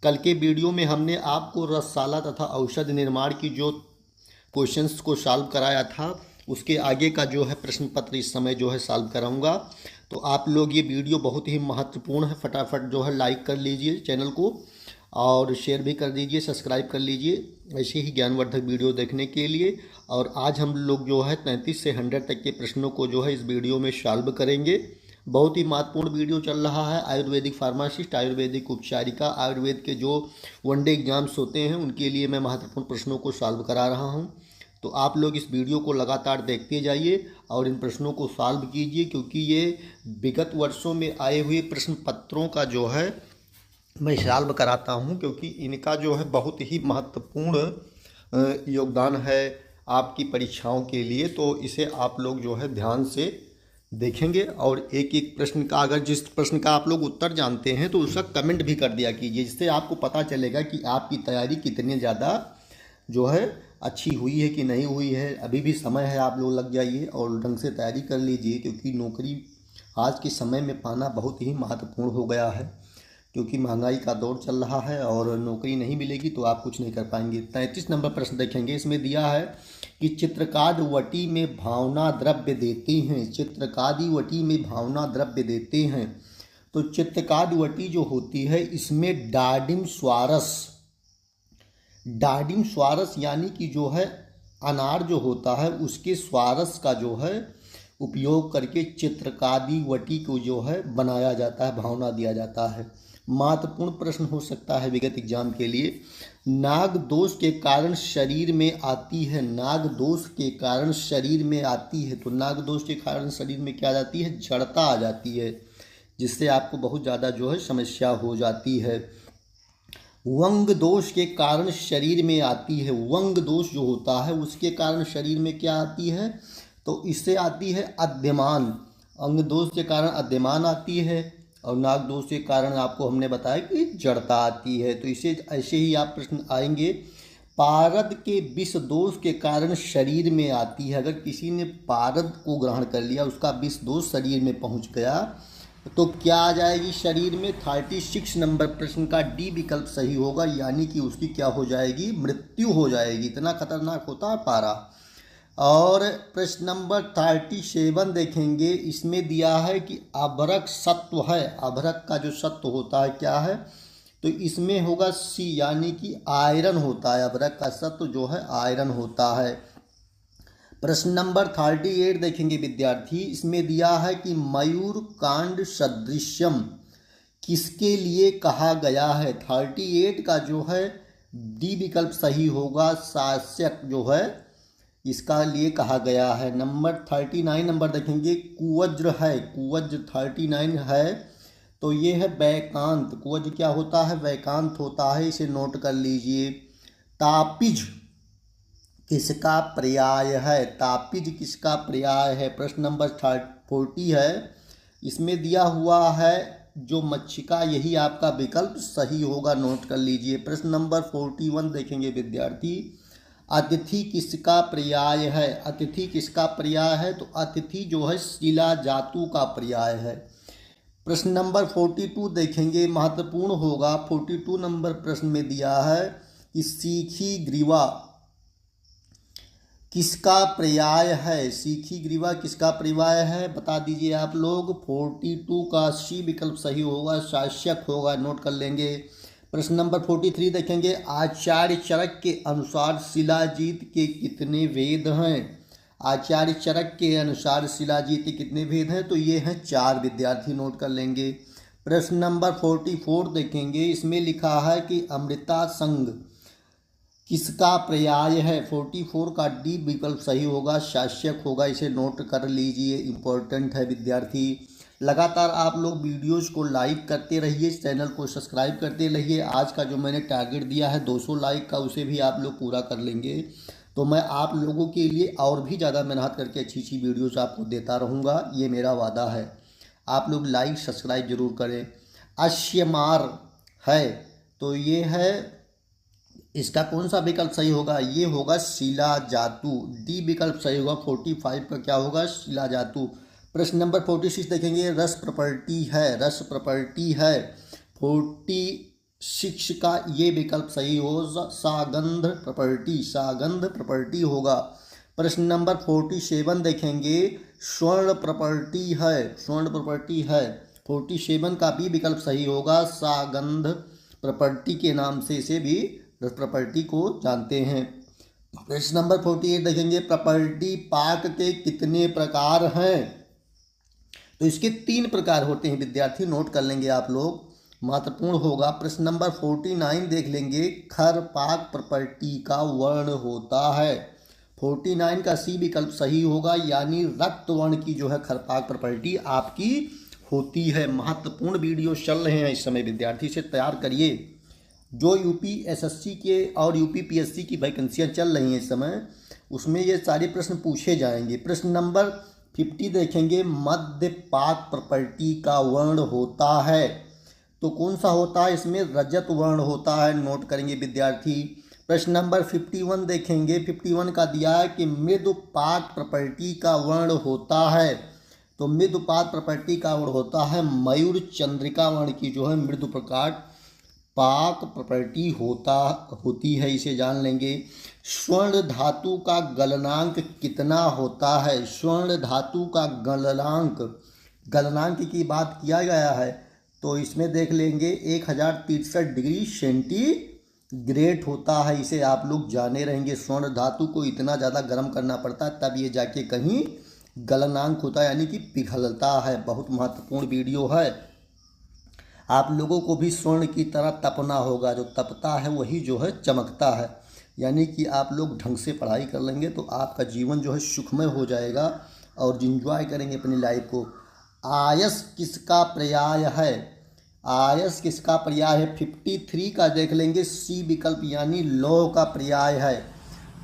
कल के वीडियो में हमने आपको रसशाला तथा औषध निर्माण की जो क्वेश्चंस को सॉल्व कराया था, उसके आगे का जो है प्रश्न पत्र इस समय जो है सॉल्व कराऊंगा। तो आप लोग, ये वीडियो बहुत ही महत्वपूर्ण है, फटाफट जो है लाइक कर लीजिए चैनल को और शेयर भी कर दीजिए, सब्सक्राइब कर लीजिए ऐसे ही ज्ञानवर्धक वीडियो देखने के लिए। और आज हम लोग जो है 33 से 100 तक के प्रश्नों को जो है इस वीडियो में सॉल्व करेंगे। बहुत ही महत्वपूर्ण वीडियो चल रहा है। आयुर्वेदिक फार्मासिस्ट, आयुर्वेदिक उपचारिका, आयुर्वेद के जो वनडे एग्जाम्स होते हैं उनके लिए मैं महत्वपूर्ण प्रश्नों को सॉल्व करा रहा हूं। तो आप लोग इस वीडियो को लगातार देखते जाइए और इन प्रश्नों को सॉल्व कीजिए, क्योंकि ये विगत वर्षों में आए हुए प्रश्न पत्रों का जो है मैं सॉल्व कराता हूं, क्योंकि इनका जो है बहुत ही महत्वपूर्ण योगदान है आपकी परीक्षाओं के लिए। तो इसे आप लोग जो है ध्यान से देखेंगे और एक एक प्रश्न का, अगर जिस प्रश्न का आप लोग उत्तर जानते हैं तो उसका कमेंट भी कर दिया कीजिए, जिससे आपको पता चलेगा कि आपकी तैयारी कितनी ज़्यादा जो है अच्छी हुई है कि नहीं हुई है। अभी भी समय है, आप लोग लग जाइए और ढंग से तैयारी कर लीजिए, क्योंकि नौकरी आज के समय में पाना बहुत ही महत्वपूर्ण हो गया है, क्योंकि महंगाई का दौर चल रहा है और नौकरी नहीं मिलेगी तो आप कुछ नहीं कर पाएंगे। 33 नंबर प्रश्न देखेंगे। इसमें दिया है कि चित्रकार वटी में भावना द्रव्य देते हैं। चित्रकारी वटी में भावना द्रव्य देते हैं। तो चित्रकार वटी जो होती है इसमें डाडिम स्वारस यानी कि जो है अनार जो होता है उसके स्वारस का जो है उपयोग करके चित्रकारी वटी को जो है बनाया जाता है, भावना दिया जाता है। महत्वपूर्ण प्रश्न हो सकता है विगत एग्जाम के लिए। नाग दोष के कारण शरीर में आती है। नाग दोष के कारण शरीर में आती है। तो नाग दोष के कारण शरीर में क्या आ जाती है? जड़ता आ जाती है, जिससे आपको बहुत ज़्यादा जो है समस्या हो जाती है। वंग दोष के कारण शरीर में आती है। वंग दोष जो होता है उसके कारण शरीर में क्या आती है? तो इससे आती है अद्यमान। अंग दोष के कारण अद्यमान आती है और नाग दोष के कारण आपको हमने बताया कि जड़ता आती है। तो इसे ऐसे ही आप प्रश्न आएंगे। पारद के विष दोष के कारण शरीर में आती है। अगर किसी ने पारद को ग्रहण कर लिया, उसका विष दोष शरीर में पहुंच गया, तो क्या आ जाएगी शरीर में? 36 नंबर प्रश्न का डी विकल्प सही होगा, यानी कि उसकी क्या हो जाएगी? मृत्यु हो जाएगी। इतना खतरनाक होता है पारा। और प्रश्न नंबर 37 देखेंगे। इसमें दिया है कि अभ्रक सत्व है। अभ्रक का जो सत्व होता है क्या है? तो इसमें होगा सी, यानी कि आयरन होता है। अभ्रक का सत्व जो है आयरन होता है। प्रश्न नंबर 38 देखेंगे विद्यार्थी। इसमें दिया है कि मयूर कांड सदृश्यम किसके लिए कहा गया है? 38 का जो है डी विकल्प सही होगा, शासक जो है इसका लिए कहा गया है। नंबर 39 नंबर देखेंगे। कुवज्र है। कुवज्र 39 है, तो ये है वैकांत। कुवज्र क्या होता है? वैकांत होता है, इसे नोट कर लीजिए। तापिज किसका पर्याय है? तापिज किसका पर्याय है? प्रश्न नंबर 40 है। इसमें दिया हुआ है जो मच्छिका, यही आपका विकल्प सही होगा, नोट कर लीजिए। प्रश्न नंबर 41 देखेंगे विद्यार्थी। अतिथि किसका पर्याय है? अतिथि किसका पर्याय है? तो अतिथि जो है शिला जातु का पर्याय है। प्रश्न नंबर 42 देखेंगे, महत्वपूर्ण होगा। 42 नंबर प्रश्न में दिया है कि सीखी ग्रीवा किसका पर्याय है? सीखी ग्रीवा किसका पर्याय है? बता दीजिए आप लोग। 42 का सी विकल्प सही होगा, शासक होगा, नोट कर लेंगे। प्रश्न नंबर 43 देखेंगे। आचार्य चरक के अनुसार शिलाजीत के कितने वेद हैं? आचार्य चरक के अनुसार शिलाजीत के कितने वेद हैं? तो ये हैं 4, विद्यार्थी नोट कर लेंगे। प्रश्न नंबर 44 देखेंगे। इसमें लिखा है कि अमृता संघ किसका पर्याय है? 44 का डी विकल्प सही होगा, शासक होगा, इसे नोट कर लीजिए, इंपॉर्टेंट है विद्यार्थी। लगातार आप लोग वीडियोस को लाइक करते रहिए, चैनल को सब्सक्राइब करते रहिए। आज का जो मैंने टारगेट दिया है 200 लाइक का, उसे भी आप लोग पूरा कर लेंगे तो मैं आप लोगों के लिए और भी ज़्यादा मेहनत करके अच्छी अच्छी वीडियोस आपको देता रहूँगा, ये मेरा वादा है। आप लोग लाइक सब्सक्राइब जरूर करें। अश्यमार है, तो ये है, इसका कौन सा विकल्प सही होगा? ये होगा शिला जातु, डी विकल्प सही होगा। 45 का क्या होगा? शिला जातु। प्रश्न नंबर 46 देखेंगे। रस प्रॉपर्टी है। रस प्रॉपर्टी है। 40 शिक्ष का ये विकल्प सही हो, सागंध प्रॉपर्टी होगा। प्रश्न नंबर 47 देखेंगे, स्वर्ण प्रॉपर्टी है 47 का भी विकल्प सही होगा, सागंध प्रॉपर्टी के नाम से इसे भी प्रॉपर्टी को जानते हैं। प्रश्न नंबर 48 देखेंगे, प्रॉपर्टी पाक के कितने प्रकार हैं? तो इसके 3 प्रकार होते हैं विद्यार्थी, नोट कर लेंगे आप लोग, महत्वपूर्ण होगा। प्रश्न नंबर 49 देख लेंगे, खर पाक प्रॉपर्टी का वर्ण होता है। 49 का सी विकल्प सही होगा, यानी रक्त वर्ण की जो है खरपाक प्रॉपर्टी आपकी होती है। महत्वपूर्ण वीडियो चल रहे हैं इस समय, विद्यार्थी से तैयार करिए। जो यूपीएसएससी के और यूपीपीएससी की वैकेंसियाँ चल रही हैं इस समय, उसमें ये सारे प्रश्न पूछे जाएंगे। प्रश्न नंबर 50 देखेंगे, मध्य पाक प्रॉपर्टी का वर्ण होता है। तो कौन सा होता है? इसमें रजत वर्ण होता है, नोट करेंगे विद्यार्थी। प्रश्न नंबर 51 देखेंगे, 51 का दिया है कि मृदुपात प्रॉपर्टी का वर्ण होता है। तो मृदुपात प्रॉपर्टी का वर्ण होता है मयूर चंद्रिका वर्ण की जो है मृदु पाक प्रॉपर्टी होती है, इसे जान लेंगे। स्वर्ण धातु का गलनांक कितना होता है? स्वर्ण धातु का गलनांक की बात किया गया है, तो इसमें देख लेंगे 1063 डिग्री सेंटीग्रेड होता है, इसे आप लोग जाने रहेंगे। स्वर्ण धातु को इतना ज़्यादा गर्म करना पड़ता है तब ये जाके कहीं गलनांक होता है, यानी कि पिघलता है। बहुत महत्वपूर्ण वीडियो है। आप लोगों को भी स्वर्ण की तरह तपना होगा, जो तपता है वही जो है चमकता है। यानी कि आप लोग ढंग से पढ़ाई कर लेंगे तो आपका जीवन जो है सुखमय हो जाएगा और इंजॉय करेंगे अपनी लाइफ को। आयस किसका पर्याय है? आयस किसका पर्याय है? 53 का देख लेंगे, सी विकल्प, यानी लौह का पर्याय है।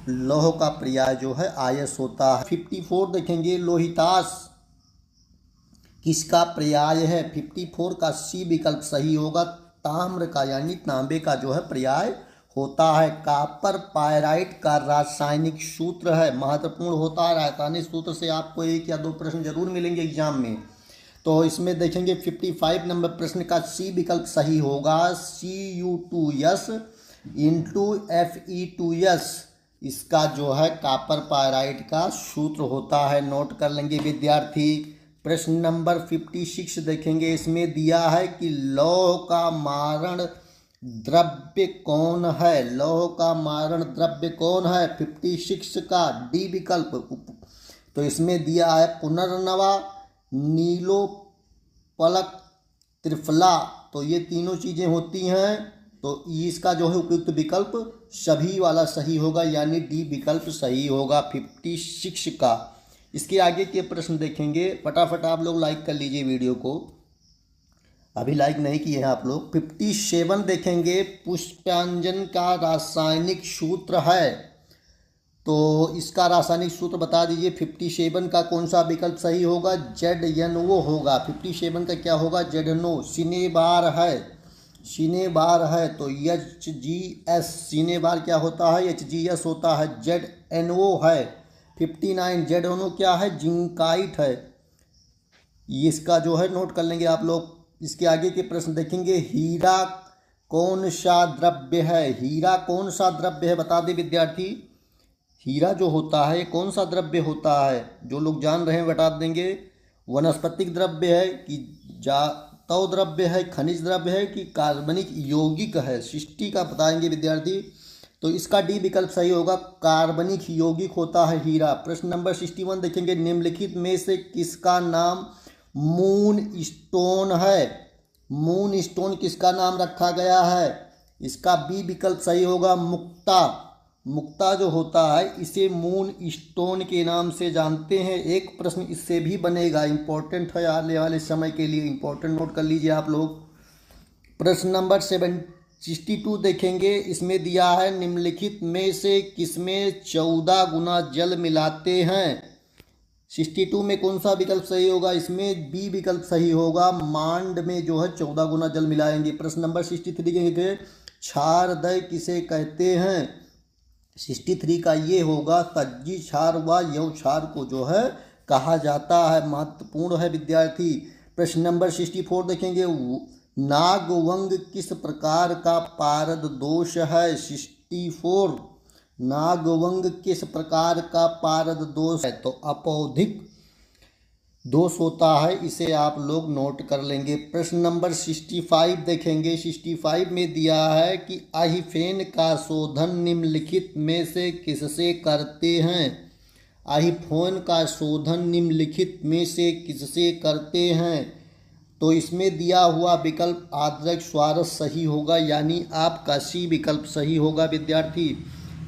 लौह का पर्याय जो है आयस होता है। 54 देखेंगे, लोहितास किसका पर्याय है? 54 का सी विकल्प सही होगा, ताम्र का, यानी तांबे का जो है पर्याय होता है। कॉपर पायराइट का रासायनिक सूत्र है, महत्वपूर्ण होता है। रासायनिक सूत्र से आपको 1 या 2 प्रश्न जरूर मिलेंगे एग्जाम में। तो इसमें देखेंगे 55 नंबर प्रश्न का सी विकल्प सही होगा, Cu2s इंटू Fe2s, इसका जो है कॉपर पायराइट का सूत्र होता है, नोट कर लेंगे विद्यार्थी। प्रश्न नंबर 56 देखेंगे, इसमें दिया है कि लौह का मारण द्रव्य कौन है? लौह का मारण द्रव्य कौन है? 56 का डी विकल्प। तो इसमें दिया है पुनर्नवा, नीलो पलक, त्रिफला। तो ये तीनों चीज़ें होती हैं, तो इसका जो है उपयुक्त विकल्प सभी वाला सही होगा, यानी डी विकल्प सही होगा 56 का। इसके आगे के प्रश्न देखेंगे, फटाफट आप लोग लाइक कर लीजिए वीडियो को, अभी लाइक नहीं किए हैं आप लोग। 57 देखेंगे, पुष्पांजन का रासायनिक सूत्र है, तो इसका रासायनिक सूत्र बता दीजिए। 57 का कौन सा विकल्प सही होगा? ZNO होगा। 57 का क्या होगा? ZNO। सिनेबार है तो HGS, सिनेबार क्या होता है? HGS होता है। ZNO है। 59 ZNO क्या है? जिंकाइट है, इसका जो है नोट कर लेंगे आप लोग। इसके आगे के प्रश्न देखेंगे, हीरा कौन सा द्रव्य है? हीरा कौन सा द्रव्य है बता दे विद्यार्थी। हीरा जो होता है कौन सा द्रव्य होता है? जो लोग जान रहे हैं बता देंगे। वनस्पतिक द्रव्य है कि जातव द्रव्य है, खनिज द्रव्य है कि कार्बनिक यौगिक है? सृष्टि का बताएंगे विद्यार्थी। तो इसका डी विकल्प सही होगा, कार्बनिक यौगिक होता है हीरा। प्रश्न नंबर 61 देखेंगे, निम्नलिखित में से किसका नाम मून स्टोन है? मून स्टोन किसका नाम रखा गया है? इसका बी विकल्प सही होगा, मुक्ता जो होता है इसे मून स्टोन के नाम से जानते हैं। एक प्रश्न इससे भी बनेगा, इंपॉर्टेंट है, आने वाले समय के लिए इंपॉर्टेंट, नोट कर लीजिए आप लोग। प्रश्न नंबर 62 देखेंगे, इसमें दिया है निम्नलिखित में से किसमें 14 गुना जल मिलाते हैं? 62 में कौन सा विकल्प सही होगा? इसमें बी विकल्प सही होगा, मांड में जो है 14 गुना जल मिलाएंगे। प्रश्न नंबर 63 के क्षारदय किसे कहते हैं? 63 का ये होगा, सज्जी क्षार व यव क्षार को जो है कहा जाता है, महत्वपूर्ण है विद्यार्थी। प्रश्न नंबर 64 देखेंगे, नागवंग किस प्रकार का पारद दोष है? 64। नागवंग किस प्रकार का पारद दोष है? तो अपौधिक दोष होता है, इसे आप लोग नोट कर लेंगे। प्रश्न नंबर 65 देखेंगे। 65 में दिया है कि अहिफेन का शोधन निम्नलिखित में से किससे करते हैं? अहिफेन का शोधन निम्नलिखित में से किससे करते हैं? तो इसमें दिया हुआ विकल्प आद्रक स्वारस सही होगा, यानी आपका सी विकल्प सही होगा विद्यार्थी।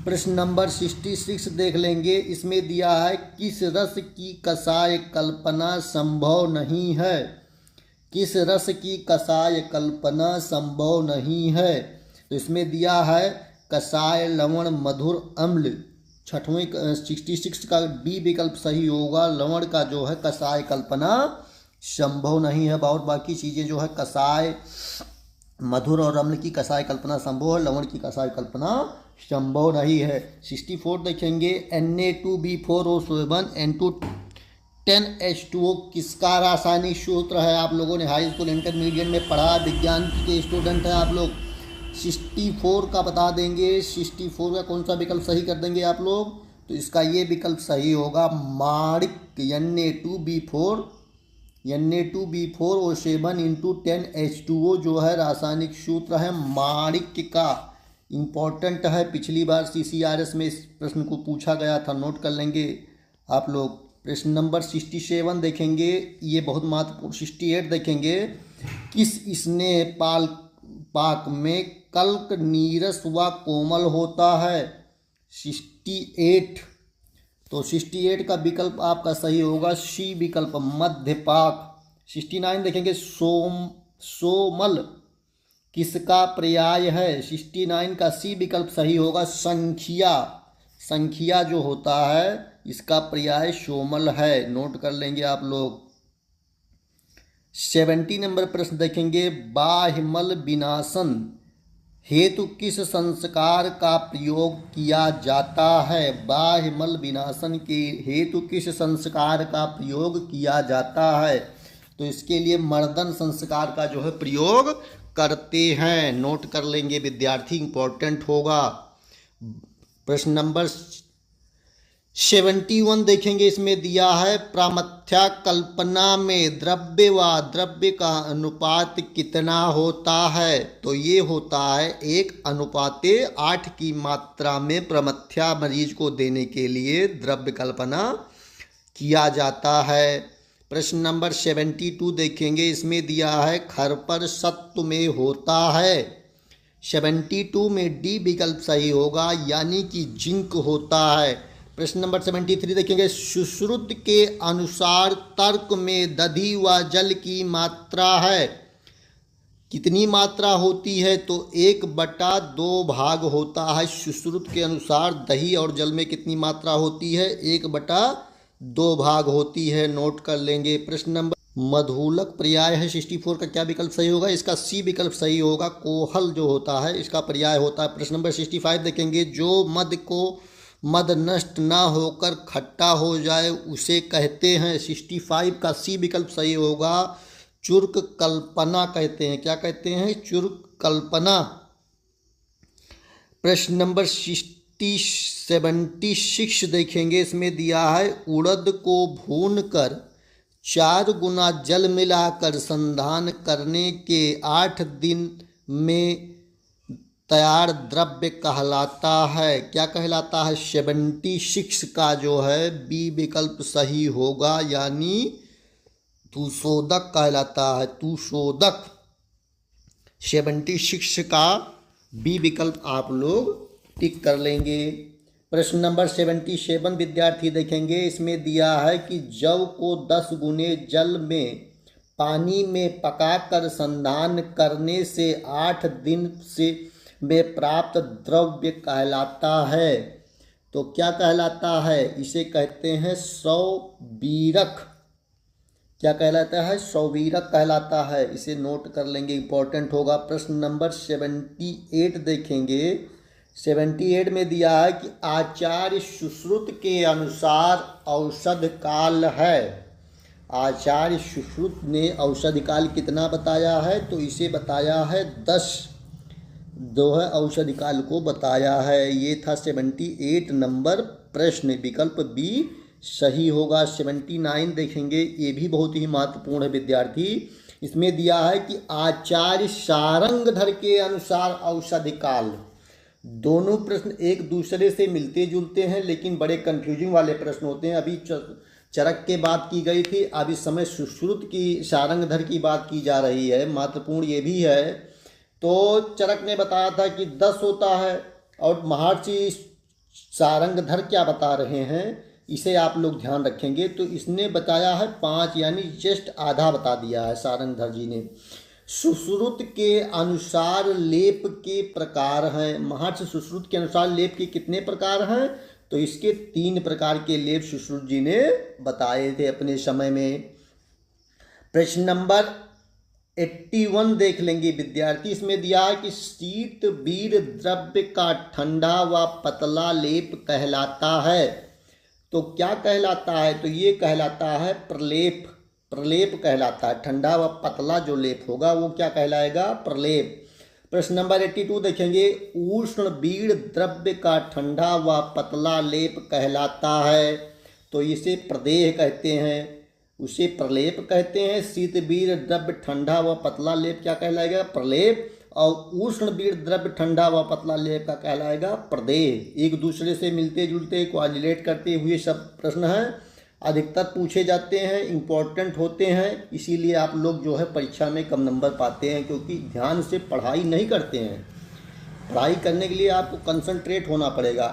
प्रश्न नंबर 66 देख लेंगे। इसमें दिया है किस रस की कषाय कल्पना संभव नहीं है? किस रस की कषाय कल्पना संभव नहीं है? तो इसमें दिया है कषाय, लवण, मधुर, अम्ल। 66 का डी विकल्प सही होगा। लवण का जो है कषाय कल्पना संभव नहीं है, और बाकी चीज़ें जो है कषाय, मधुर और अम्ल की कषाय कल्पना संभव है, लवण की कषाय कल्पना संभव नहीं है। 64 देखेंगे। Na2B4O7 N210H2O किसका रासायनिक सूत्र है? आप लोगों ने हाई स्कूल इंटरमीडिएट में पढ़ा, विज्ञान के स्टूडेंट हैं आप लोग। 64 का बता देंगे। 64 का कौन सा विकल्प सही कर देंगे आप लोग? तो इसका ये विकल्प सही होगा, माणिक। Na2B4O7 10H2O जो है रासायनिक सूत्र है माणिक्य का। इम्पोर्टेंट है, पिछली बार CCRS में इस प्रश्न को पूछा गया था, नोट कर लेंगे आप लोग। प्रश्न नंबर 67 देखेंगे, ये बहुत महत्वपूर्ण। 68 देखेंगे। किस स्नेह पाक में कल्क नीरस व कोमल होता है? 68। तो 68 का विकल्प आपका सही होगा, सी विकल्प, मध्यपाक। 69 देखेंगे। सोमल किसका पर्याय है? 69 का सी विकल्प सही होगा, संख्या। संख्या जो होता है इसका पर्याय सोमल है, नोट कर लेंगे आप लोग। 70 नंबर प्रश्न देखेंगे। बाह्यमल विनाशन हेतु किस संस्कार का प्रयोग किया जाता है? बाह्यमल विनाशन के हेतु किस संस्कार का प्रयोग किया जाता है? तो इसके लिए मर्दन संस्कार का जो है प्रयोग करते हैं, नोट कर लेंगे विद्यार्थी, इंपॉर्टेंट होगा। प्रश्न नंबर 71 देखेंगे। इसमें दिया है प्रामथ्या कल्पना में द्रव्य व द्रव्य का अनुपात कितना होता है? तो ये होता है 1:8 की मात्रा में प्रमथ्या मरीज को देने के लिए द्रव्य कल्पना किया जाता है। प्रश्न नंबर 72 देखेंगे। इसमें दिया है खरपर सत्व में होता है। 72 में डी विकल्प सही होगा, यानी कि जिंक होता है। प्रश्न नंबर 73 देखेंगे। सुश्रुत के अनुसार तर्क में दधि व जल की मात्रा है, कितनी मात्रा होती है? तो 1/2 भाग होता है। सुश्रुत के अनुसार दही और जल में कितनी मात्रा होती है? 1/2 भाग होती है, नोट कर लेंगे। प्रश्न नंबर मधुलक पर्याय है 64 का क्या विकल्प सही होगा? इसका सी विकल्प सही होगा, कोहल जो होता है इसका पर्याय होता है। प्रश्न नंबर 65 देखेंगे। जो मद नष्ट ना होकर खट्टा हो जाए उसे कहते हैं। 65 का सी विकल्प सही होगा, चुर्क कल्पना कहते हैं। क्या कहते हैं? चुर्क कल्पना। प्रश्न नंबर 76 देखेंगे। इसमें दिया है उड़द को भूनकर 4 गुना जल मिलाकर संधान करने के 8 दिन में तैयार द्रव्य कहलाता है। क्या कहलाता है? 76 का जो है बी विकल्प सही होगा, यानी तुषोदक कहलाता है, तुषोदक। 76 का बी विकल्प आप लोग टिक कर लेंगे। प्रश्न नंबर 77 विद्यार्थी देखेंगे। इसमें दिया है कि जव को 10 गुने जल में पानी में पकाकर संधान करने से 8 दिन से में प्राप्त द्रव्य कहलाता है। तो क्या कहलाता है? इसे कहते हैं सौवीरक। क्या कहलाता है? सौवीरक कहलाता है, इसे नोट कर लेंगे, इंपॉर्टेंट होगा। प्रश्न नंबर 78 देखेंगे। 78 में दिया है कि आचार्य सुश्रुत के अनुसार औषध काल है। आचार्य सुश्रुत ने औषधि काल कितना बताया है, तो इसे बताया है 10 जो है औषधि काल को बताया है। ये था 78 नंबर प्रश्न, विकल्प बी सही होगा। 79 देखेंगे, ये भी बहुत ही महत्वपूर्ण है विद्यार्थी। इसमें दिया है कि आचार्य सारंगधर के अनुसार औषधि काल। दोनों प्रश्न एक दूसरे से मिलते जुलते हैं लेकिन बड़े कंफ्यूजिंग वाले प्रश्न होते हैं। अभी चरक के बात की गई थी, अब इस समय सुश्रुत की सारंगधर की बात की जा रही है। महत्वपूर्ण ये भी है। तो चरक ने बताया था कि 10 होता है और महर्षि सारंगधर क्या बता रहे हैं इसे आप लोग ध्यान रखेंगे। तो इसने बताया है 5, यानी जस्ट आधा बता दिया है सारंगधर जी ने। सुश्रुत के अनुसार लेप के प्रकार हैं। महर्षि सुश्रुत के अनुसार लेप के कितने प्रकार हैं, तो इसके 3 प्रकार के लेप सुश्रुत जी ने बताए थे अपने समय में। प्रश्न नंबर 81 देख लेंगे विद्यार्थी। इसमें दिया है कि शीत बीर द्रव्य का ठंडा व पतला लेप कहलाता है। तो क्या कहलाता है, तो ये कहलाता है प्रलेप। प्रलेप कहलाता है। ठंडा व पतला जो लेप होगा वो क्या कहलाएगा, प्रलेप। प्रश्न नंबर 82 देखेंगे, उष्ण बीड़ द्रव्य का ठंडा व पतला लेप कहलाता है। तो इसे प्रदेह कहते हैं, उसे प्रलेप कहते हैं। शीत बीड़ द्रव्य ठंडा व पतला लेप क्या कहलाएगा, प्रलेप। और उष्ण बीड़ द्रव्य ठंडा व पतला लेप का कहलाएगा प्रदेह। एक दूसरे से मिलते जुलते कोरिलेट करते हुए सब प्रश्न हैं, अधिकतर पूछे जाते हैं, इम्पोर्टेंट होते हैं। इसीलिए आप लोग जो है परीक्षा में कम नंबर पाते हैं, क्योंकि ध्यान से पढ़ाई नहीं करते हैं। पढ़ाई करने के लिए आपको कंसंट्रेट होना पड़ेगा।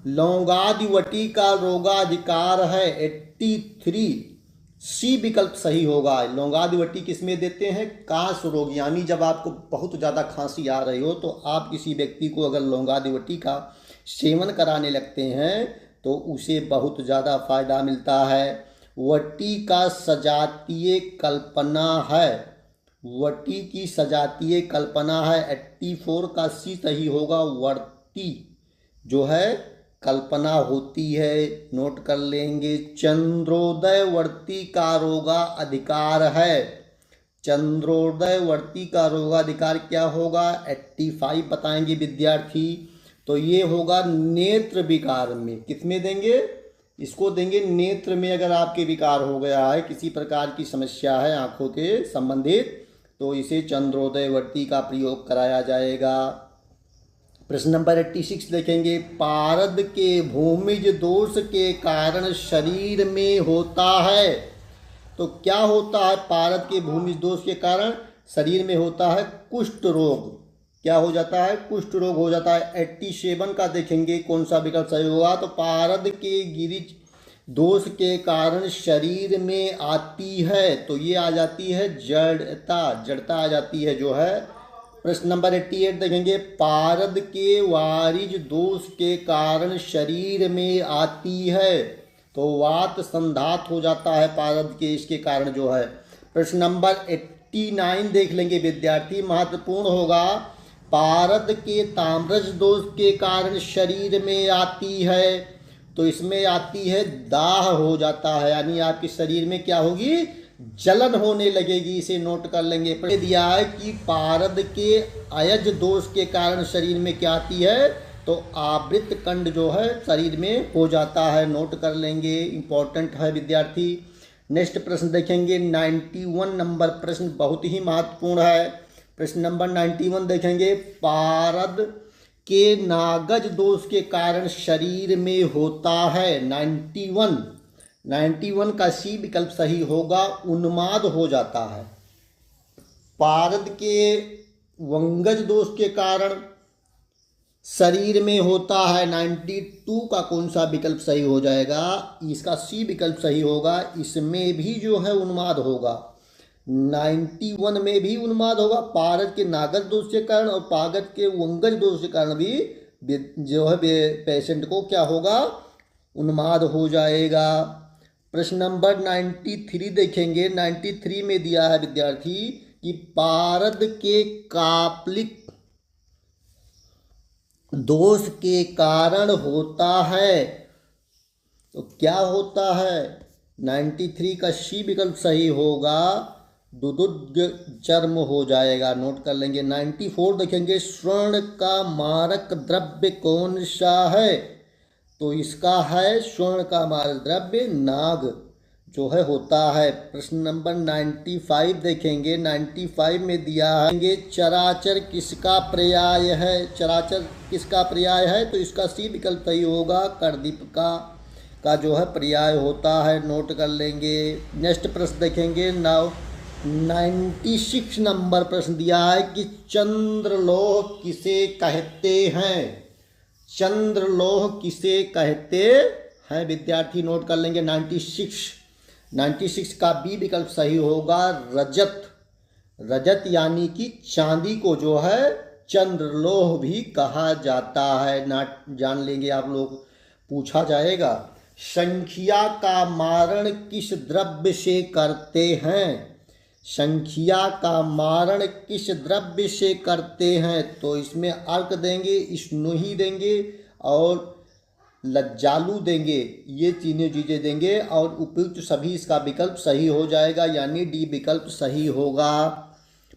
लौंगादिवटी का रोगाधिकार है 83, सी विकल्प सही होगा। लौंगादिवटी किसमें देते हैं, काश रोग, यानी जब आपको बहुत ज़्यादा खांसी आ रही हो तो आप किसी व्यक्ति को अगर लौंगादिवटी का सेवन कराने लगते हैं तो उसे बहुत ज़्यादा फायदा मिलता है। वटी का सजातीय कल्पना है, वटी की सजातीय कल्पना है। 84 का सी सही होगा। वर्ती जो है कल्पना होती है, नोट कर लेंगे। चंद्रोदय वर्ती का रोगा अधिकार है। चंद्रोदय वर्ती का रोगाधिकार क्या होगा, 85 बताएंगे विद्यार्थी। तो ये होगा नेत्र विकार में। किसमें देंगे, इसको देंगे नेत्र में। अगर आपके विकार हो गया है, किसी प्रकार की समस्या है आंखों के संबंधित, तो इसे चंद्रोदय वर्ती का प्रयोग कराया जाएगा। प्रश्न नंबर 86 देखेंगे, पारद के भूमिज दोष के कारण शरीर में होता है। तो क्या होता है, पारद के भूमिज दोष के कारण शरीर में होता है कुष्ठ रोग। क्या हो जाता है, कुष्ठ रोग हो जाता है। 87 का देखेंगे कौन सा विकल्प सही होगा, तो पारद के गिरिज दोष के कारण शरीर में आती है। तो ये आ जाती है जड़ता, जड़ता आ जाती है जो है। प्रश्न नंबर 88 देखेंगे, पारद के वारिज दोष के कारण शरीर में आती है। तो वात संधात हो जाता है पारद के, इसके कारण जो है। प्रश्न नंबर 89 देख लेंगे विद्यार्थी, महत्वपूर्ण होगा। पारद के ताम्रज दोष के कारण शरीर में आती है। तो इसमें आती है दाह हो जाता है, यानी आपके शरीर में क्या होगी, जलन होने लगेगी। इसे नोट कर लेंगे। दिया है कि पारद के अयज दोष के कारण शरीर में क्या आती है, तो आवृत कंड जो है शरीर में हो जाता है। नोट कर लेंगे, इंपॉर्टेंट है विद्यार्थी। नेक्स्ट प्रश्न देखेंगे 91 नंबर प्रश्न, बहुत ही महत्वपूर्ण है। प्रश्न नंबर 91 देखेंगे, पारद के नागज दोष के कारण शरीर में होता है। 91 का सी विकल्प सही होगा, उन्माद हो जाता है। पारद के वंगज दोष के कारण शरीर में होता है। 92 का कौन सा विकल्प सही हो जाएगा, इसका सी विकल्प सही होगा। इसमें भी जो है उन्माद होगा, 91 में भी उन्माद होगा। पारद के नागज दोष के कारण और पारद के वंगज दोष के कारण भी जो है पेशेंट को क्या होगा, उन्माद हो जाएगा। प्रश्न नंबर 93 देखेंगे। 93 में दिया है विद्यार्थी कि पारद के कापलिक दोष के कारण होता है। तो क्या होता है, 93 का सी विकल्प सही होगा, दुदुद्ग चर्म हो जाएगा, नोट कर लेंगे। 94 देखेंगे, स्वर्ण का मारक द्रव्य कौन सा है? तो इसका है स्वर्ण का मारक द्रव्य नाग जो है होता है। प्रश्न नंबर 95 देखेंगे, 95 में दिया है चराचर किसका पर्याय है? चराचर किसका पर्याय है? तो इसका सी विकल्प सही होगा, करदीपिका का जो है पर्याय होता है, नोट कर लेंगे। नेक्स्ट प्रश्न देखेंगे, 96 नंबर प्रश्न दिया है कि चंद्रलोह किसे कहते हैं? चंद्रलोह किसे कहते हैं विद्यार्थी? नोट कर लेंगे। 96 का बी विकल्प सही होगा, रजत। रजत यानी कि चांदी को जो है चंद्रलोह भी कहा जाता है, ना जान लेंगे आप लोग, पूछा जाएगा। संख्या का मारण किस द्रव्य से करते हैं? संख्या का मारण किस द्रव्य से करते हैं? तो इसमें अर्क देंगे, स्नोही देंगे और लज्जालू देंगे, ये तीनों चीज़ें देंगे और उपयुक्त सभी इसका विकल्प सही हो जाएगा, यानी डी विकल्प सही होगा।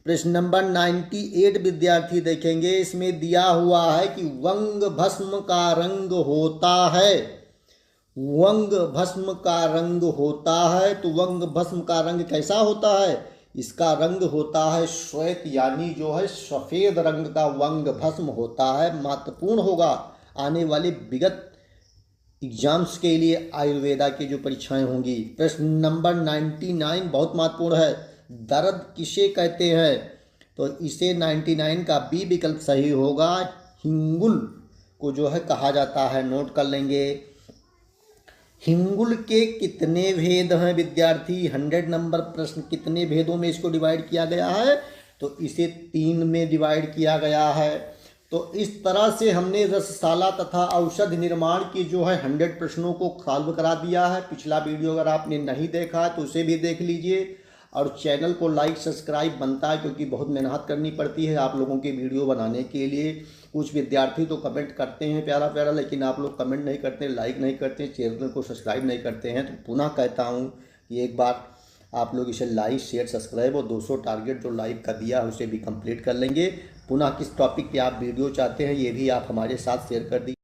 प्रश्न नंबर 98 विद्यार्थी देखेंगे, इसमें दिया हुआ है कि वंग भस्म का रंग होता है। वंग भस्म का रंग होता है, तो वंग भस्म का रंग कैसा होता है? इसका रंग होता है श्वेत, यानी जो है सफ़ेद रंग का वंग भस्म होता है। महत्वपूर्ण होगा आने वाले विगत एग्जाम्स के लिए आयुर्वेदा की जो परीक्षाएं होंगी। प्रश्न नंबर 99 बहुत महत्वपूर्ण है, दर्द किसे कहते हैं? तो इसे 99 का बी विकल्प सही होगा, हिंगुल को जो है कहा जाता है, नोट कर लेंगे। हिंगुल के कितने भेद हैं विद्यार्थी? 100 नंबर प्रश्न, कितने भेदों में इसको डिवाइड किया गया है? तो इसे 3 में डिवाइड किया गया है। तो इस तरह से हमने रसशाला तथा औषध निर्माण की जो है 100 प्रश्नों को सॉल्व करा दिया है। पिछला वीडियो अगर आपने नहीं देखा तो उसे भी देख लीजिए और चैनल को लाइक सब्सक्राइब बनता है, क्योंकि बहुत मेहनत करनी पड़ती है आप लोगों के वीडियो बनाने के लिए। कुछ विद्यार्थी तो कमेंट करते हैं प्यारा प्यारा, लेकिन आप लोग कमेंट नहीं करते, लाइक नहीं करते, चैनल को सब्सक्राइब नहीं करते हैं। तो पुनः कहता हूँ कि एक बार आप लोग इसे लाइक शेयर सब्सक्राइब और 200 टारगेट जो लाइक का दिया है उसे भी कंप्लीट कर लेंगे। पुनः किस टॉपिक पे आप वीडियो चाहते हैं ये भी आप हमारे साथ शेयर कर दीजिए।